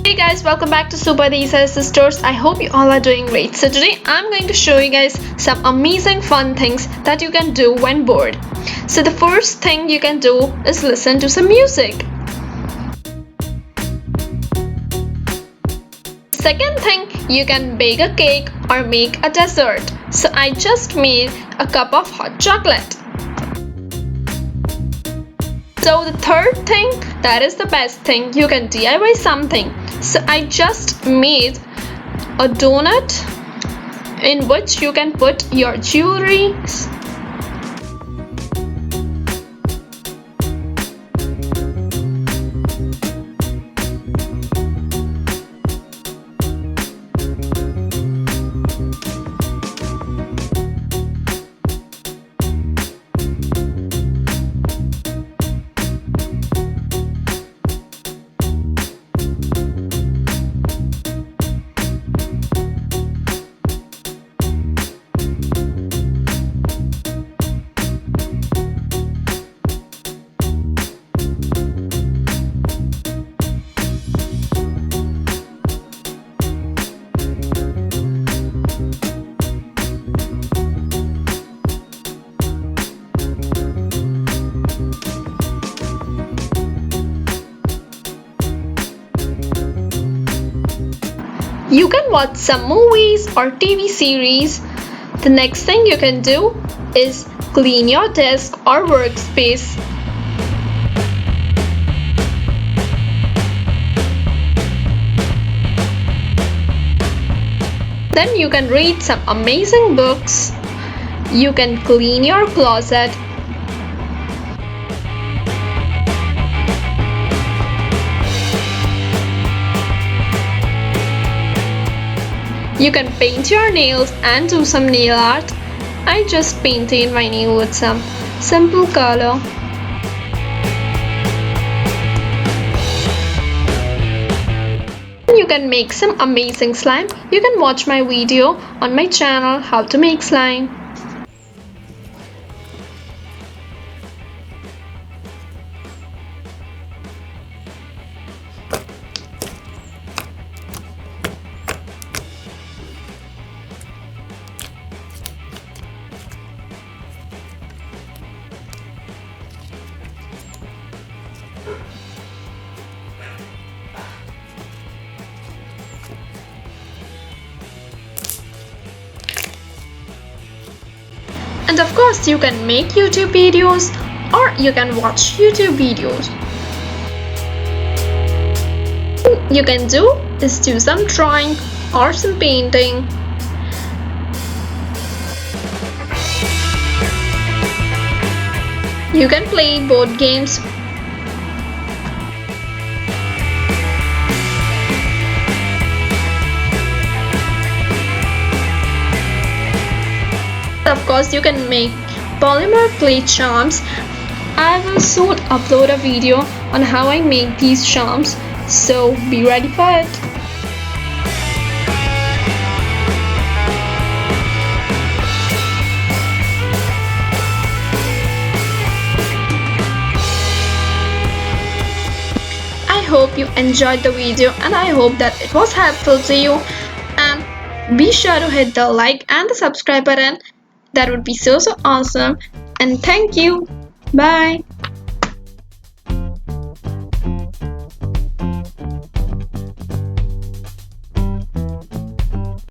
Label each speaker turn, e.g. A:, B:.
A: Hey guys, welcome back to Super DESAI Sisters. I hope you all are doing great. So today I'm going to show you guys some amazing fun things that you can do when bored. So the first thing you can do is listen to some music. Second thing, you can bake a cake or make a dessert. So I just made a cup of hot chocolate. So the third thing, that is the best thing, you can DIY something. So I just made a donut in which you can put your jewelry. You can watch some movies or TV series. The next thing you can do is clean your desk or workspace. Then you can read some amazing books. You can clean your closet. You can paint your nails and do some nail art. I just painted my nail with some simple color. You can make some amazing slime. You can watch my video on my channel how to make slime. And of course, you can make YouTube videos or you can watch YouTube videos. You can do is do some drawing or some painting. You can play board games. Of course, you can make polymer clay charms. I will soon upload a video on how I make these charms, so be ready for it. I hope you enjoyed the video and I hope that it was helpful to you, and be sure to hit the like and the subscribe button. That would be so awesome, and thank you. Bye.